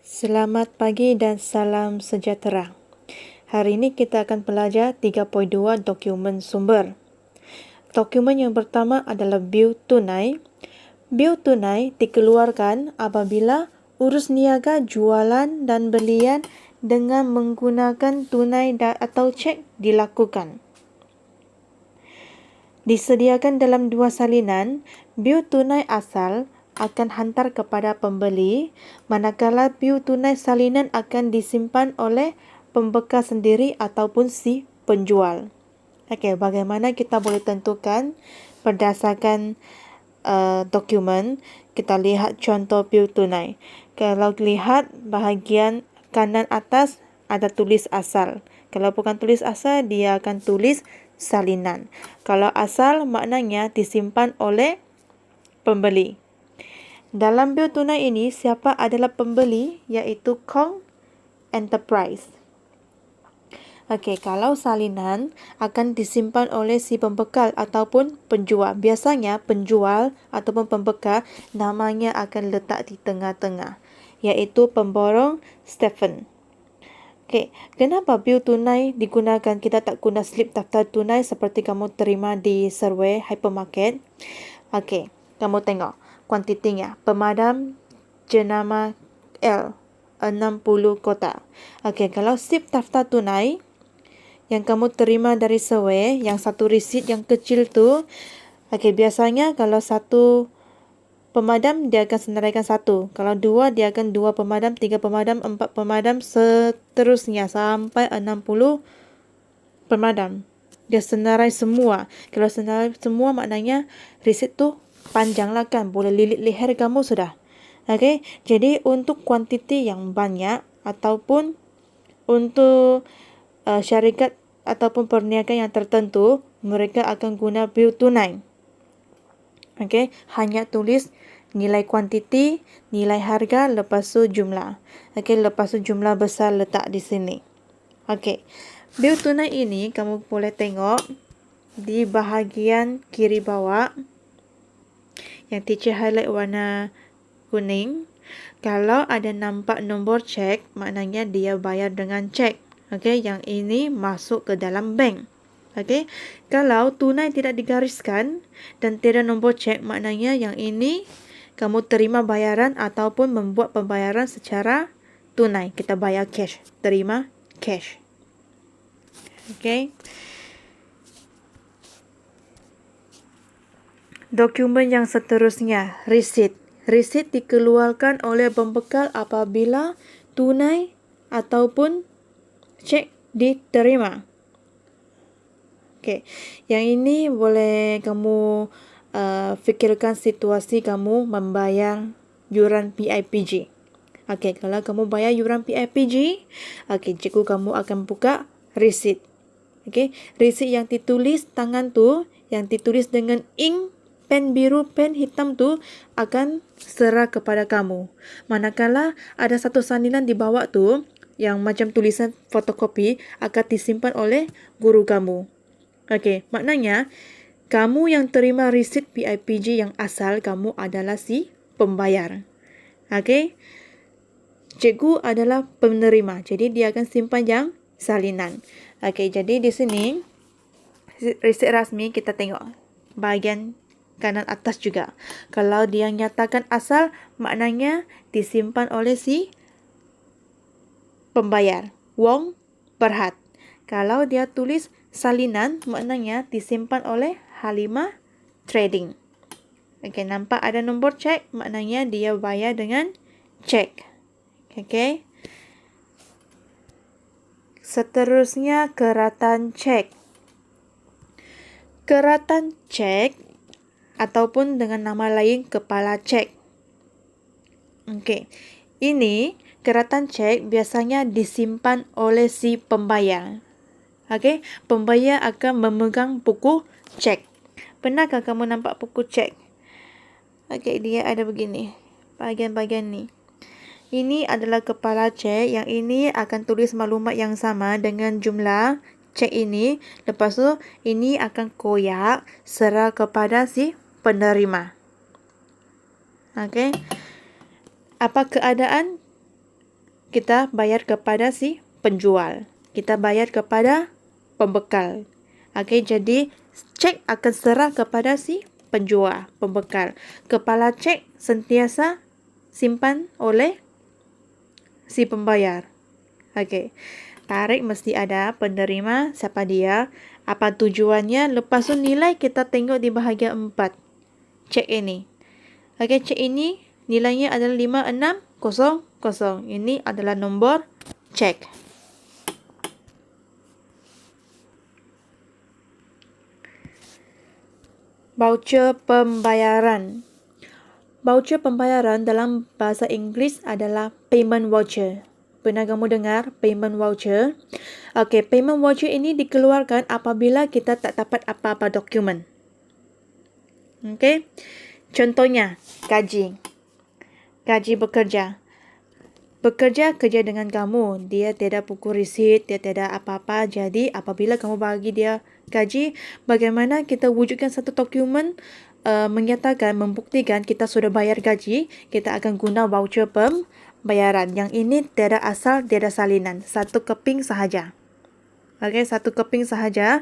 Selamat pagi dan salam sejahtera. Hari ini kita akan belajar 3.2 dokumen sumber. Dokumen yang pertama adalah bil tunai. Bil tunai dikeluarkan apabila urus niaga jualan dan belian dengan menggunakan tunai atau cek dilakukan. Disediakan dalam dua salinan, bil tunai asal akan hantar kepada pembeli, manakala bil tunai salinan akan disimpan oleh pembekal sendiri ataupun si penjual. Okey, bagaimana kita boleh tentukan berdasarkan dokumen? Kita lihat contoh bil tunai. Kalau lihat bahagian kanan atas ada tulis asal. Kalau bukan tulis asal, dia akan tulis salinan. Kalau asal, maknanya disimpan oleh pembeli. Dalam bil tunai ini, siapa adalah pembeli? Iaitu Kong Enterprise. Okey, kalau salinan akan disimpan oleh si pembekal ataupun penjual. Biasanya penjual ataupun pembekal namanya akan letak di tengah-tengah, iaitu pemborong Stephen. Okey, kenapa bil tunai digunakan? Kita tak guna slip daftar tunai seperti kamu terima di Serway hypermarket. Okey, kamu tengok kuantitinya. Pemadam jenama L, 60 kotak. Okey, kalau slip daftar tunai yang kamu terima dari Serway, yang satu resit yang kecil tu, okey, biasanya kalau satu pemadam dia akan senaraikan satu. Kalau dua, dia akan dua pemadam, tiga pemadam, empat pemadam, seterusnya sampai 60 pemadam. Dia senarai semua. Kalau senarai semua maknanya resit tu panjang lah kan. Boleh lilit leher kamu sudah. Okey, jadi untuk kuantiti yang banyak ataupun untuk syarikat ataupun perniagaan yang tertentu, mereka akan guna bil tunai. Okey, hanya tulis nilai kuantiti, nilai harga, lepas tu jumlah. Okey, lepas tu jumlah besar letak di sini. Okey, bil tunai ini kamu boleh tengok di bahagian kiri bawah yang teacher highlight warna kuning. Kalau ada nampak nombor cek, maknanya dia bayar dengan cek. Okey, yang ini masuk ke dalam bank. Okey, kalau tunai tidak digariskan dan tidak nombor cek, maknanya yang ini kamu terima bayaran ataupun membuat pembayaran secara tunai. Kita bayar cash, terima cash. Okey. Dokumen yang seterusnya, resit. Resit dikeluarkan oleh pembekal apabila tunai ataupun cek diterima. Okey, yang ini boleh kamu fikirkan situasi kamu membayar yuran PIPG. Okey, kalau kamu bayar yuran PIPG, okey, cikgu kamu akan buka resit. Okey, resit yang ditulis tangan tu, yang ditulis dengan ink, pen biru, pen hitam tu akan serah kepada kamu. Manakala ada satu salinan di bawah tu yang macam tulisan fotokopi akan disimpan oleh guru kamu. Okey, maknanya kamu yang terima resit PIPG yang asal, kamu adalah si pembayar. Okey, cikgu adalah penerima. Jadi dia akan simpan yang salinan. Okey, jadi di sini resit rasmi kita tengok bahagian kanan atas juga. Kalau dia nyatakan asal, maknanya disimpan oleh si pembayar, Wong Berhad. Kalau dia tulis salinan, maknanya disimpan oleh Halimah Trading. Okey, nampak ada nombor cek, maknanya dia bayar dengan cek. Okey. Seterusnya, keratan cek. Keratan cek ataupun dengan nama lain kepala cek. Okey. Ini keratan cek biasanya disimpan oleh si pembayar. Okey, pembayar akan memegang buku cek. Pernahkah kamu nampak buku cek? Okey, dia ada begini. Bahagian-bahagian ni. Ini adalah kepala cek. Yang ini akan tulis maklumat yang sama dengan jumlah cek ini. Lepas tu, ini akan koyak serah kepada si penerima. Okey. Apa keadaan kita bayar kepada si penjual. Kita bayar kepada pembekal. Okey, jadi cek akan serah kepada si penjual, pembekal. Kepala cek sentiasa simpan oleh si pembayar. Okey. Tarik mesti ada, penerima siapa dia, apa tujuannya, lepas tu nilai kita tengok di bahagian 4. Cek ini. Okey, cek ini nilainya adalah 5600. Ini adalah nombor cek. Voucher pembayaran. Voucher pembayaran dalam bahasa Inggeris adalah payment voucher. Pernah kamu dengar payment voucher? Okey, payment voucher ini dikeluarkan apabila kita tak dapat apa-apa dokumen. Okey. Contohnya, gaji. Gaji bekerja. Bekerja kerja dengan kamu. Dia tiada pukul resit, dia tiada apa-apa. Jadi, apabila kamu bagi dia gaji, bagaimana kita wujudkan satu dokumen menyatakan, membuktikan kita sudah bayar gaji, kita akan guna voucher pembayaran. Yang ini tiada asal, tiada salinan. Satu keping sahaja. Okey, satu keping sahaja.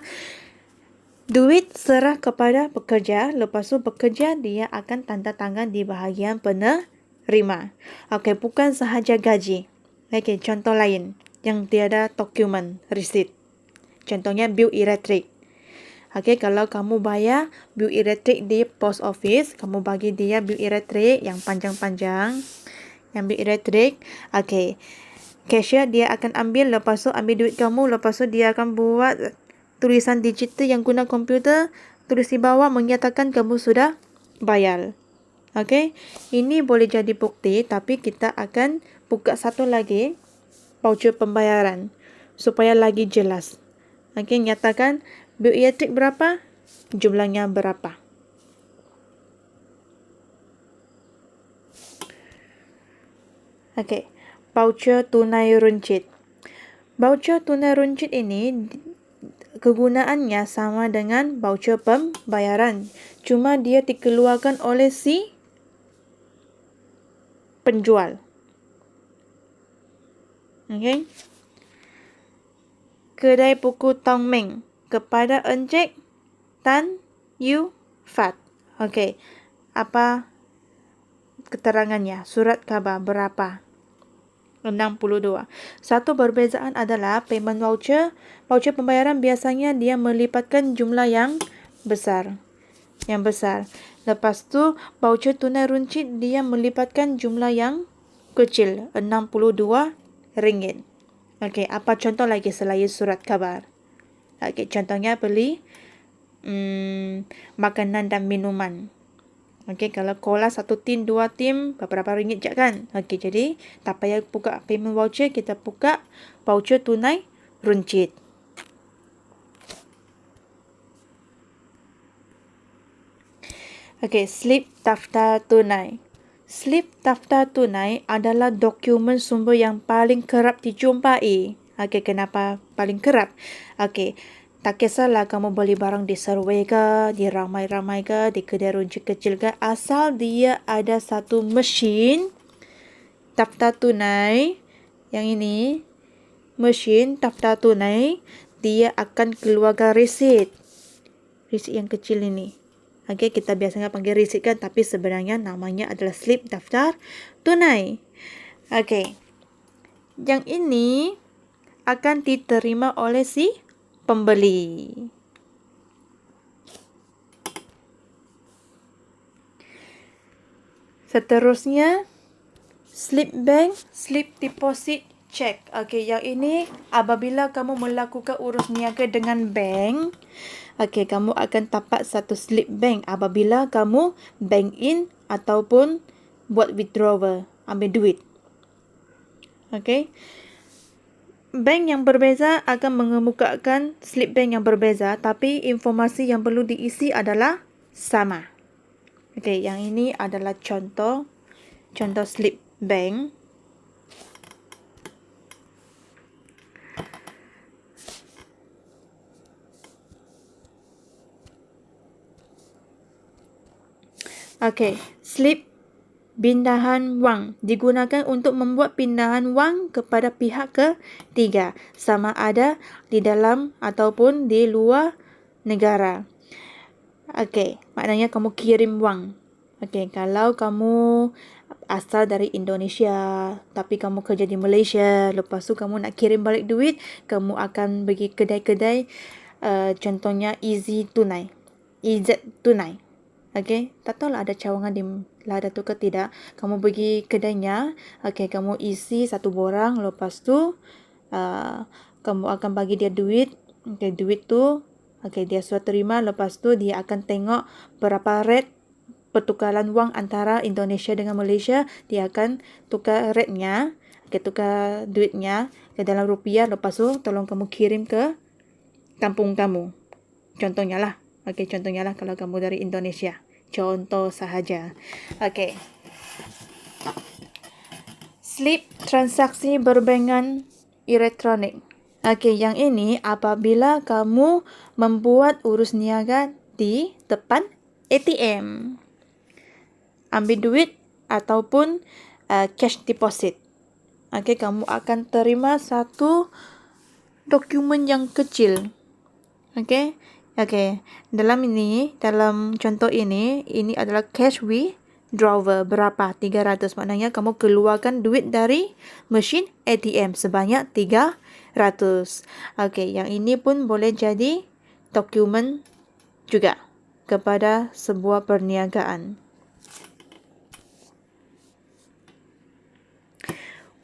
Duit serah kepada pekerja, lepas tu pekerja dia akan tanda tangan di bahagian penerima. Okey, bukan sahaja gaji. Okey, contoh lain yang tiada dokumen resit. Contohnya bil elektrik. Okey, kalau kamu bayar bil elektrik di post office, kamu bagi dia bil elektrik yang panjang-panjang, yang bil elektrik. Okey, cashier dia akan ambil, lepas tu ambil duit kamu, lepas tu dia akan buat tulisan digital yang guna komputer, tulis di bawah menyatakan kamu sudah bayar. Okey, ini boleh jadi bukti, tapi kita akan buka satu lagi voucher pembayaran supaya lagi jelas. Okey, nyatakan bil elektrik berapa, jumlahnya berapa. Okey, voucher tunai runcit. Voucher tunai runcit ini kegunaannya sama dengan voucher pembayaran. Cuma dia dikeluarkan oleh si penjual. Okey. Kedai buku Tong Meng kepada Encik Tan Yu Fat. Okey. Apa keterangannya? Surat khabar berapa? 62. Satu perbezaan adalah payment voucher. Voucher pembayaran biasanya dia melipatkan jumlah yang besar. Yang besar. Lepas tu, voucher tunai runcit dia melipatkan jumlah yang kecil. 62 ringgit. Okey, apa contoh lagi selain surat khabar? Okey, contohnya beli makanan dan minuman. Okey, kalau cola 1 tin, 2 tin, berapa ringgit je kan? Okey, jadi tak payah buka payment voucher, kita buka voucher tunai runcit. Okey, slip daftar tunai. Slip daftar tunai adalah dokumen sumber yang paling kerap dijumpai. Okey, kenapa paling kerap? Okey, tak kisahlah kamu beli barang di Serway ke, di ramai-ramai ke, di kedai runcit kecil ke, asal dia ada satu mesin daftar tunai, yang ini, mesin daftar tunai, dia akan keluarkan resit. Resit yang kecil ini. Okey, kita biasanya panggil resit kan, tapi sebenarnya namanya adalah slip daftar tunai. Okey. Yang ini akan diterima oleh si pembeli. Seterusnya, slip bank, slip deposit check. Okey, yang ini apabila kamu melakukan urus niaga dengan bank, okey, kamu akan dapat satu slip bank apabila kamu bank in ataupun buat withdrawal, ambil duit. Okey. Bank yang berbeza akan mengemukakan slip bank yang berbeza, tapi informasi yang perlu diisi adalah sama. Okey, yang ini adalah contoh slip bank. Okey, slip Pindahan wang digunakan untuk membuat pindahan wang kepada pihak ketiga, sama ada di dalam ataupun di luar negara. Okey, maknanya kamu kirim wang. Okey, kalau kamu asal dari Indonesia tapi kamu kerja di Malaysia, lepas tu kamu nak kirim balik duit, kamu akan pergi kedai-kedai, contohnya Easy Tunai, EZ Tunai. Okey, tak tahulah ada cawangan di Lada tu ke tidak. Kamu pergi kedainya, okey, kamu isi satu borang, lepas tu kamu akan bagi dia duit. Okey, duit tu dia sudah terima, lepas tu dia akan tengok berapa rate pertukaran wang antara Indonesia dengan Malaysia. Dia akan tukar rate-nya, tukar duitnya ke dalam rupiah, lepas tu tolong kamu kirim ke kampung kamu. Contohnya lah. Okey, contohnya lah kalau kamu dari Indonesia. Contoh sahaja. Okey. Slip transaksi berbankan elektronik. Okey, yang ini apabila kamu membuat urus niaga di depan ATM. Ambil duit ataupun cash deposit. Okey, kamu akan terima satu dokumen yang kecil. Okey. Okey, dalam contoh ini adalah cash withdrawal berapa? 300. Maknanya kamu keluarkan duit dari mesin ATM sebanyak 300. Okey, yang ini pun boleh jadi dokumen juga kepada sebuah perniagaan.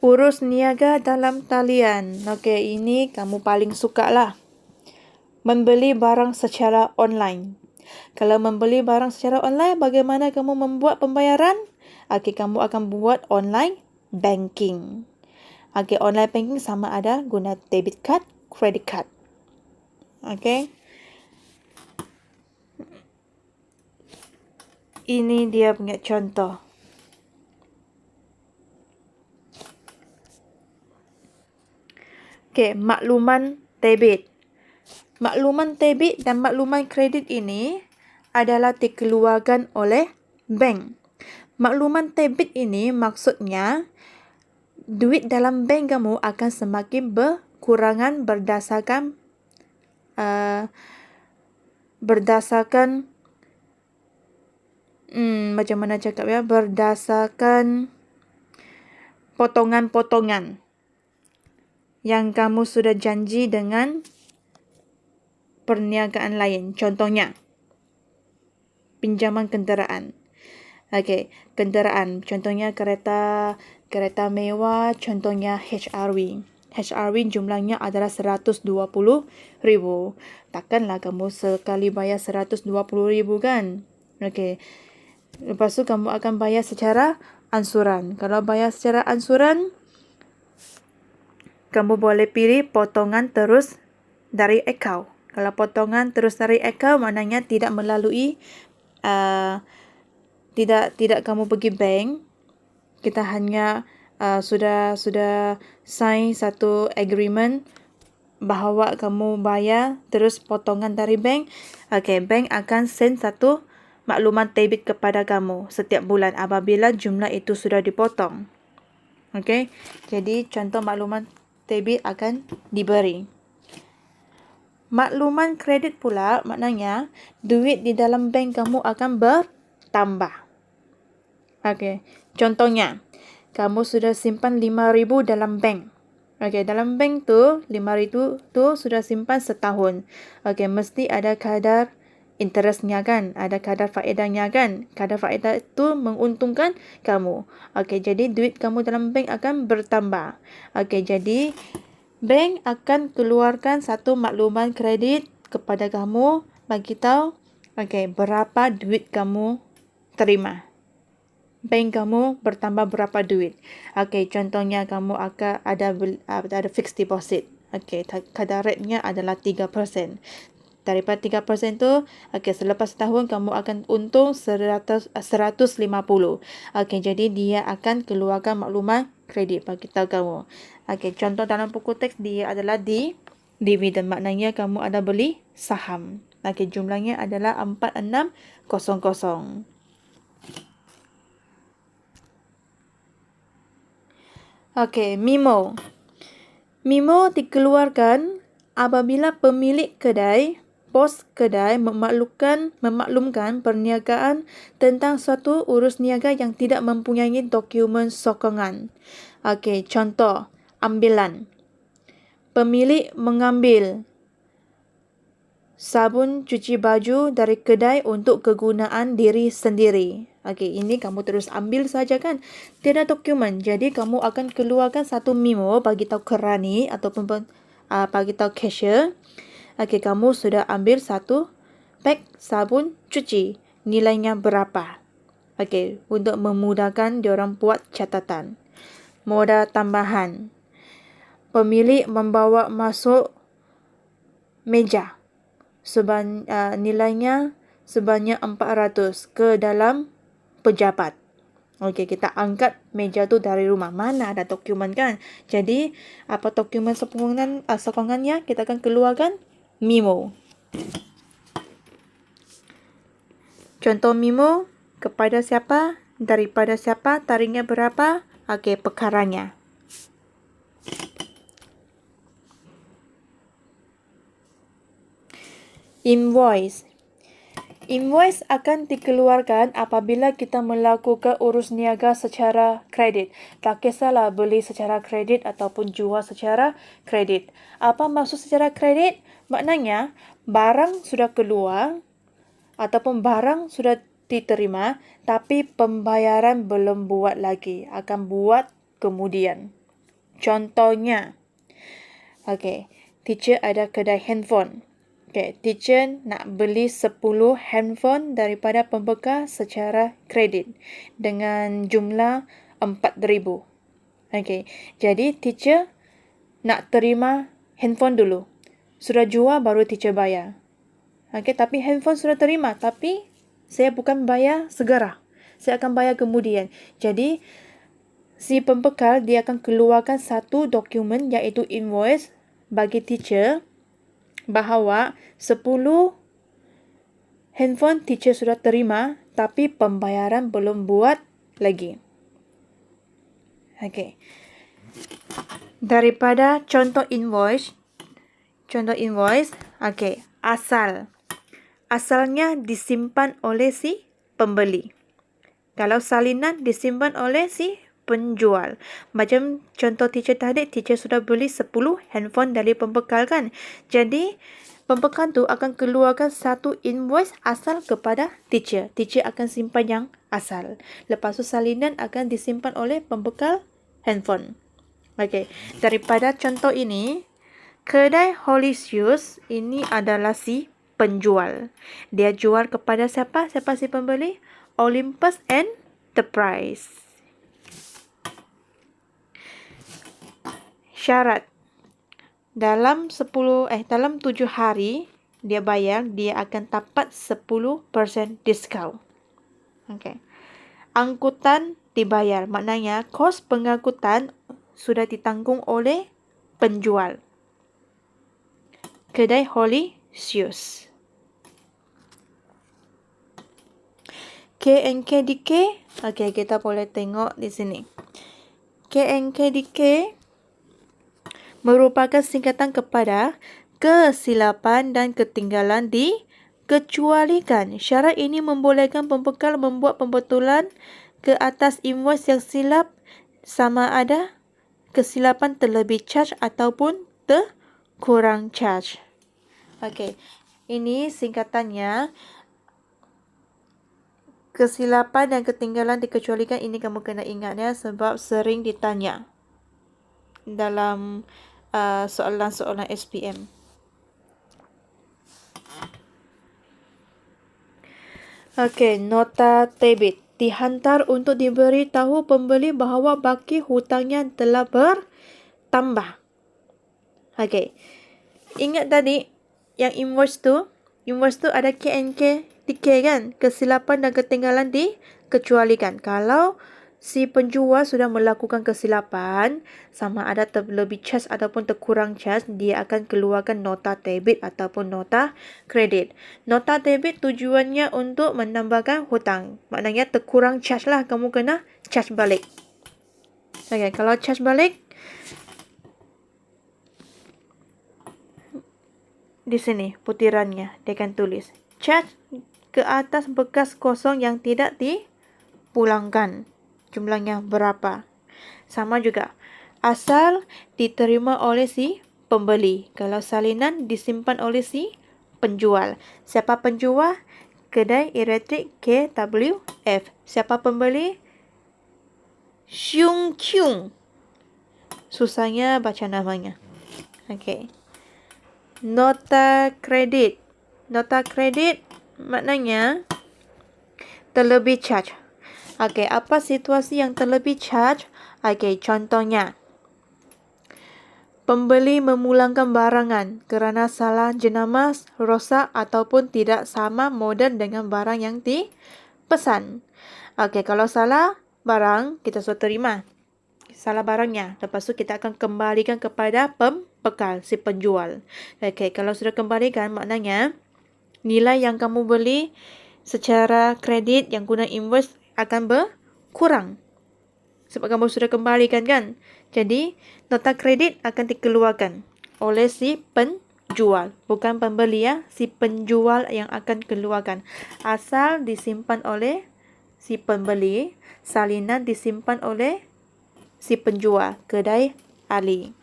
Urus niaga dalam talian. Okey, ini kamu paling suka lah. Membeli barang secara online. Kalau membeli barang secara online, bagaimana kamu membuat pembayaran? Okey, kamu akan buat online banking. Okey, online banking sama ada guna debit card, credit card. Okey. Ini dia punya contoh. Okey, makluman debit. Makluman debit dan makluman kredit ini adalah dikeluarkan oleh bank. Makluman debit ini maksudnya duit dalam bank kamu akan semakin berkurangan berdasarkan macam mana cakap ya, berdasarkan potongan-potongan yang kamu sudah janji dengan perniagaan lain. Contohnya, pinjaman kenderaan. Okey, kenderaan. Contohnya kereta mewah, contohnya HRV. HRV jumlahnya adalah 120,000. Takkanlah kamu sekali bayar 120,000 kan? Okey. Lepas tu kamu akan bayar secara ansuran. Kalau bayar secara ansuran, kamu boleh pilih potongan terus dari akaun. Kalau potongan terus dari akaun maknanya tidak melalui tidak kamu pergi bank. Kita hanya sudah sign satu agreement bahawa kamu bayar terus potongan dari bank. Okey, bank akan send satu maklumat debit kepada kamu setiap bulan apabila jumlah itu sudah dipotong. Okey. Jadi contoh maklumat debit akan diberi. Makluman kredit pula maknanya duit di dalam bank kamu akan bertambah. Okey, contohnya kamu sudah simpan 5,000 dalam bank. Okey, dalam bank tu 5,000 tu sudah simpan setahun. Okey, mesti ada kadar interestnya kan, ada kadar faedahnya kan. Kadar faedah itu menguntungkan kamu. Okey, jadi duit kamu dalam bank akan bertambah. Okey, jadi bank akan keluarkan satu makluman kredit kepada kamu, bagi tahu berapa duit kamu terima. Bank kamu bertambah berapa duit. Okey, contohnya kamu akan ada fixed deposit. Okey, kadar rate-nya adalah 3%. Daripada 3% tu, selepas setahun kamu akan untung 150. Okey, jadi dia akan keluarkan makluman kredit bagi tahu kamu. Okey, contoh dalam buku teks dia adalah dividen. Maknanya kamu ada beli saham. Okey, jumlahnya adalah 4600. Okey, memo. Memo dikeluarkan apabila pemilik kedai, bos kedai memaklumkan perniagaan tentang suatu urus niaga yang tidak mempunyai dokumen sokongan. Okey, contoh, ambilan. Pemilik mengambil sabun cuci baju dari kedai untuk kegunaan diri sendiri. Okey, ini kamu terus ambil saja kan. Tiada dokumen. Jadi kamu akan keluarkan satu memo bagi tahu kerani ataupun bagi tahu cashier. Okey, kamu sudah ambil satu pack sabun cuci. Nilainya berapa? Okey, untuk memudahkan diorang buat catatan. Modal tambahan. Pemilik membawa masuk meja. Nilainya sebanyak 400 ke dalam pejabat. Okey, kita angkat meja tu dari rumah. Mana ada dokumen kan? Jadi, apa dokumen sokongannya? Kita akan keluarkan memo. Contoh memo, kepada siapa, daripada siapa, tarikhnya berapa, okey, perkaranya. Invoice. Invoice akan dikeluarkan apabila kita melakukan urus niaga secara kredit. Tak kisahlah beli secara kredit ataupun jual secara kredit. Apa maksud secara kredit? Maknanya barang sudah keluar ataupun barang sudah diterima tapi pembayaran belum buat lagi. Akan buat kemudian. Contohnya, okey, teacher ada kedai handphone. Okay, teacher nak beli 10 handphone daripada pembekal secara kredit dengan jumlah 4,000. Okay, jadi teacher nak terima handphone dulu. Sudah jual baru teacher bayar. Okay, tapi handphone sudah terima tapi saya bukan bayar segera. Saya akan bayar kemudian. Jadi, si pembekal dia akan keluarkan satu dokumen iaitu invoice bagi teacher bahawa 10 handphone teacher sudah terima tapi pembayaran belum buat lagi. Okey. Daripada contoh invoice, okey, asal. Asalnya disimpan oleh si pembeli. Kalau salinan disimpan oleh si penjual. Macam contoh teacher tadi, teacher sudah beli 10 handphone dari pembekal kan. Jadi, pembekal tu akan keluarkan satu invoice asal kepada teacher. Teacher akan simpan yang asal. Lepas tu salinan akan disimpan oleh pembekal handphone. Okey, daripada contoh ini, kedai Holisius ini adalah si penjual. Dia jual kepada siapa? Siapa si pembeli? Olympus Enterprise. Syarat. Dalam 7 hari dia bayar, dia akan dapat 10% diskaun. Okey. Angkutan dibayar. Maknanya kos pengangkutan sudah ditanggung oleh penjual. Kedai Holisius. KNKDK. Okey, kita boleh tengok di sini. KNKDK merupakan singkatan kepada kesilapan dan ketinggalan dikecualikan. Syarat ini membolehkan pembekal membuat pembetulan ke atas invoice yang silap sama ada kesilapan terlebih charge ataupun terkurang charge. Okey, ini singkatannya. Kesilapan dan ketinggalan dikecualikan, ini kamu kena ingat ya, sebab sering ditanya dalam soalan-soalan SPM. Okey, nota debit dihantar untuk diberi tahu pembeli bahawa baki hutangnya telah bertambah. Okey, ingat tadi yang invoice tu ada KNK kan, kesilapan dan ketinggalan dikecualikan. Kalau si penjual sudah melakukan kesilapan, sama ada terlebih charge ataupun terkurang charge, dia akan keluarkan nota debit ataupun nota kredit. Nota debit tujuannya untuk menambahkan hutang. Maknanya terkurang charge lah, kamu kena charge balik. Okey, kalau charge balik, di sini butirannya dia akan tulis charge ke atas bekas kosong yang tidak dipulangkan. Jumlahnya berapa? Sama juga. Asal diterima oleh si pembeli. Kalau salinan disimpan oleh si penjual. Siapa penjual? Kedai elektrik KWF. Siapa pembeli? Xiong Kyung. Susahnya baca namanya. Okey. Nota kredit. Nota kredit maknanya terlebih charge. Okey, apa situasi yang terlebih charge? Okey, contohnya pembeli memulangkan barangan kerana salah jenama, rosak ataupun tidak sama model dengan barang yang dipesan. Okey, kalau salah barang, kita sudah terima salah barangnya. Lepas tu kita akan kembalikan kepada pembekal, si penjual. Okey, kalau sudah kembalikan, maknanya nilai yang kamu beli secara kredit yang guna invoice akan berkurang. Sebab kamu sudah kembalikan kan? Jadi, nota kredit akan dikeluarkan oleh si penjual. Bukan pembeli ya. Si penjual yang akan keluarkan. Asal disimpan oleh si pembeli, salinan disimpan oleh si penjual, kedai Ali.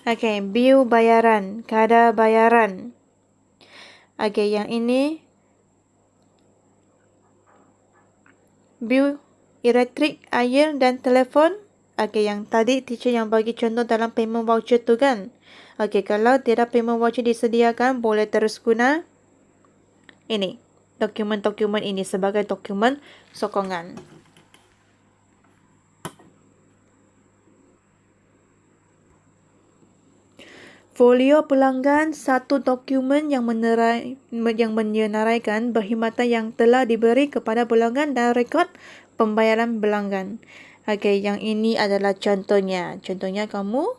Okey, bil bayaran, kadar bayaran. Okey, yang ini bil elektrik, air dan telefon. Okey, yang tadi teacher yang bagi contoh dalam payment voucher tu kan. Okey, kalau tiada payment voucher disediakan, boleh terus guna ini. Dokumen-dokumen ini sebagai dokumen sokongan. Folio pelanggan satu dokumen yang menyenaraikan perkhidmatan yang telah diberi kepada pelanggan dan rekod pembayaran pelanggan. Okey, yang ini adalah contohnya. Contohnya kamu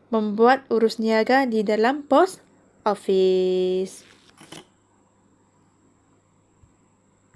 membuat urus niaga di dalam post office.